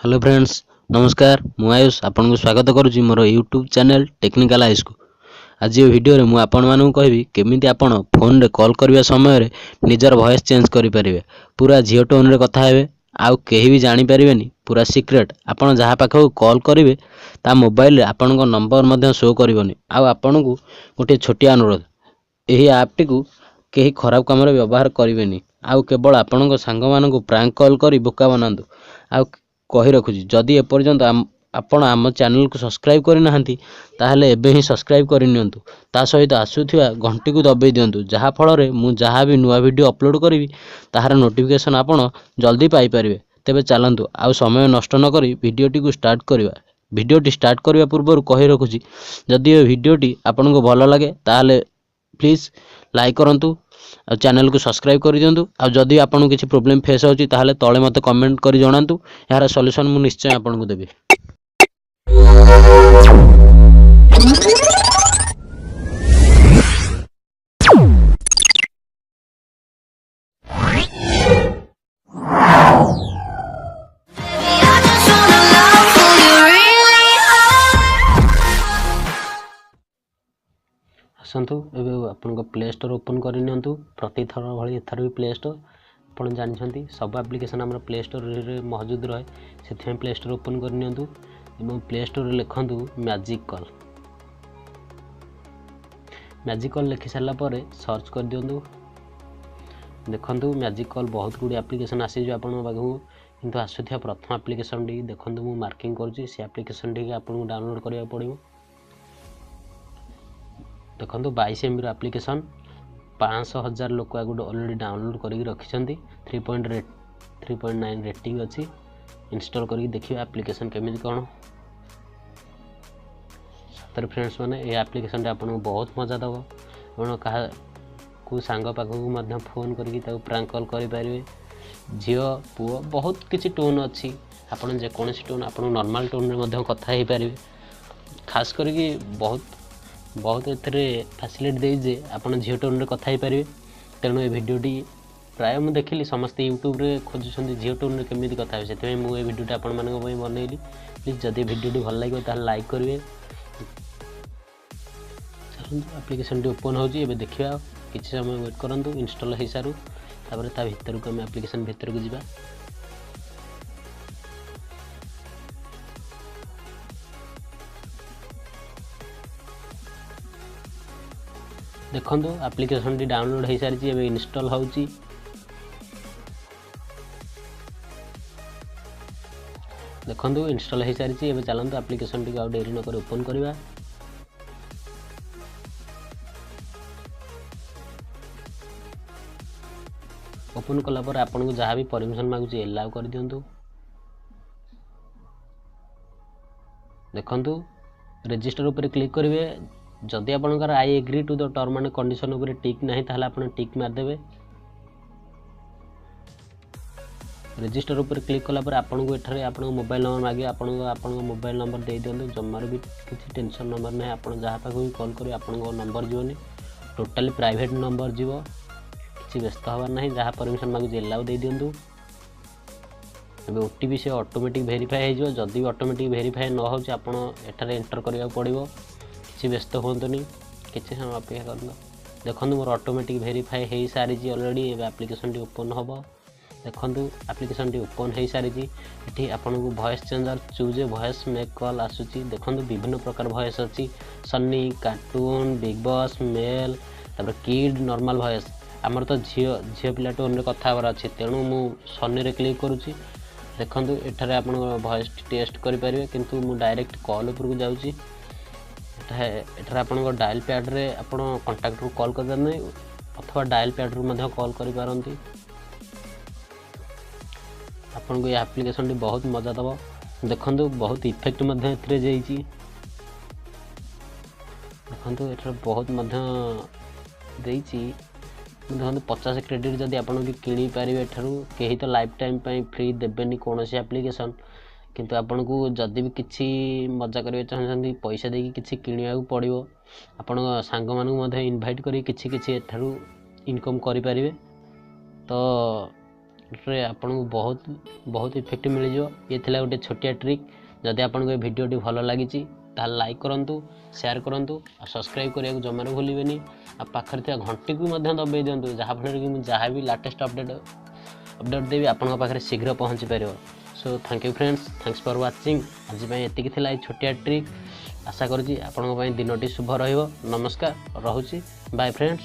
Hello friends, नमस्कार। मु आयुष आपन को स्वागत करुच्ची मोर यूट्यूब चैनल टेक्निकल आयुष को। आज ये वीडियो रे मु आपण मानू कहबी केमिति आपण फोन रे कॉल करबा समय रे निजर वॉइस चेंज करि परिबे। पूरा जियो टोन रे कथा हेबे, आउ केही भी जानि परिबेनी, पूरा सीक्रेट। आपण जहा पाखो कॉल करिवे ता मोबाइल रे आपण को नंबर मध्य शो करबोनी। आउ आपण को गोटे छोटिया अनुरोध, एही ऐप टी को केही खराब काम रे व्यवहार करिवेनी। आउ केवल आपण को सांग मान को प्रैंक कॉल करी बोका बनांदु। आउ कही रखुची जदि एपर्यंत आपण आम चैनल को सब्सक्राइब करि नाहंती ताहले एबे ही सब्सक्राइब करि नियंतु। ता सहित आसुथिबा घंटी को दबाई दियंतु, जहा फल रे मु जहा भी नुवा वीडियो अपलोड करिवि ताहार नोटिफिकेशन आपण जल्दी पाई परिबे। तेबे चलंतु आउ समय नष्ट न करी वीडियोटी को स्टार्ट करिवा। वीडियोटी स्टार्ट करिवा पूर्व कही रखुची जदि ए वीडियोटी आपण को भल लागे ताहले प्लीज लाइक करंतु, चैनल को सब्सक्राइब कर दियंतु। आ जदि आपन किसी प्रॉब्लम फेस होची ताहले तळे मते कमेंट करी जणांतु, यार सॉल्यूशन मु निश्चय आपन को देबी। आसतु एबे आपन प्ले स्टोर ओपन कर नियंतु। प्रति थर भली एथर भी प्ले स्टोर आपन जानछंती सब एप्लिकेशन हमर प्ले स्टोर रे मौजूद रहे, सेथे प्ले स्टोर ओपन कर नियंतु एवं प्ले स्टोर रे लिखंतु मैजिक कॉल। मैजिक कॉल लिखि सारला परे सर्च कर दियंतु। देखंतु मैजिक कॉल बहुत गुडी एप्लिकेशन आसी जो आपन बागु, किंतु आसुथिया प्रथम एप्लिकेशन डी देखंतु मु मार्किंग करूची। से एप्लिकेशन डी आपन को डाउनलोड करिया पड़िबो। देखो 22 MB एप्लिकेशन 500,000 लोक ऑलरेडी डाउनलोड करके रखी। 3.9 रेटिंग अच्छी। इंस्टॉल करके देखिए एप्लिकेशन केमिति कौन। सतर फ्रेंड्स मैंने ये एप्लिकेशन आपको बहुत मजा दब। आप क्या को सांग पाखक फोन करके प्रैंक कॉल करें। झील पुओ बहुत किसी टोन अच्छी, आपड़ जेकोसी टोन आप नॉर्मल टोन में कथा हो पारे। खास करके बहुत एथरे फैसिलिटी दे जे आपन झियो टोन रे कथा ही पारे। तेणु ए वीडियोटी प्राय मुझे देखिली समस्ते यूट्यूब रे खोजुछन झियो टोन रे केमिति कथा हो, से मुझे वीडियोटी आपण मानक पई बनैली। प्लीज जदि वीडियोटी भल लागियो ताल लाइक करिवे। चलନ୍ତୁ एप्लिकेशन टी ओपन होजी, एबे देखिबा। किछि समय वेट करंतु, इंस्टॉल हे सारू तापर ता भीतर को हम एप्लिकेशन भीतर को जिबा। देखो एप्लिकेशन टी डाउनलोड हो सारी, एवं इंस्टॉल होची। देखो इंस्टॉल हो सारी, एवं चलते एप्लिकेशन टी आउ डेरी नक ओपन करवा। ओपन कलापर आपन को जहाँ भी परमिशन मागुची एलाउ कर दियंतु। देखो रजिस्टर ऊपर क्लिक करेंगे। जदि आपंकर I agree to the term and condition उपर टिक ना ताहले आपन टिक मारदेवे। रजिस्टर ऊपर क्लिक कला पर आपन को एठारे आपन मोबाइल नंबर मागे, आपन मोबाइल नंबर दे दियंतु। जमार भी किसी टेंशन नंबर ना, आपन जहाँ पाक भी कॉल करेंगे आपन को नंबर जीवनी, टोटाली प्राइवेट नंबर जीव। किसी व्यस्त हबार ना, जहाँ परमिशन मागुची एलाउ दे दियंतु। एबे ओटीपी से ऑटोमेटिक वेरीफाई हो। जदि ऑटोमेटिक वेरीफाई न हो आपन एठारे एंटर करिया पड़िबो। किसी व्यस्त होतुनी, किसी समय अपेक्षा कर। देखो मोर ऑटोमेटिक वेरीफाई हो सारी ऑलरेडी। एप्लिकेशन टी ओपन हम। देखो एप्लिकेशन टी ओपन हो सारी। ये आपन को voice changer choose voice make call आसूची। देखो विभिन्न प्रकार वॉइस अच्छी, sunny, cartoon, big boss, male, तापर किड, नॉर्मल वॉइस। आमर तो झील पिला टोन रे कथा हबार अच्छी, तेणु मु सनी रे क्लिक करुच्ची। देखो एठारे आपन वॉइस टेस्ट करें, किंतु मु डायरेक्ट कॉल ऊपर को जाऊँगी। एठारे आपन डायल पैड रे आपन कांटेक्ट रू कॉल कर पारने, अथवा डायल पैड रू मध्य कॉल करि पारंती। आपन को ये एप्लिकेशन टी बहुत मजा दब। देखो बहुत इफेक्ट मध्य एथरे जाईची। देखो एठारे बहुत मध्य देईची। देखो 50 क्रेडिट जदि आपन भी किनी पारे एठारू, कहीं तो लाइफ टाइम फ्री देबेनी कौन से एप्लिकेशन। किंतु आपन को जदि भी किसी मजा करें चाहते पैसा देकी किसी किनिया पड़ो, आपण सांग मानू इनभाइट करी किछि किछि एठारू इनकम करि पारिबे। तो रे आपको बहुत इफेक्ट मिल जाओ। ये थिला गोटे छोटिया ट्रिक। जदि आपको ये वीडियो भल लगी ताल लाइक करूँ, शेयर करूँ और सब्सक्राइब करने को जमार भूलें। आ पाखर थी घंटी को दबाई दिंतु जहाँफल कि जहाँ भी लाटेस्ट अपडेट देवी आपंक पाखे शीघ्र पहुँची पार। So thank you friends, thanks for watching. आज एतिकी थिला ये छोटिया ट्रिक। आशा करुँची आपंक दिनटी शुभ रहिबो। नमस्कार, रहुची, बाय फ्रेंड्स।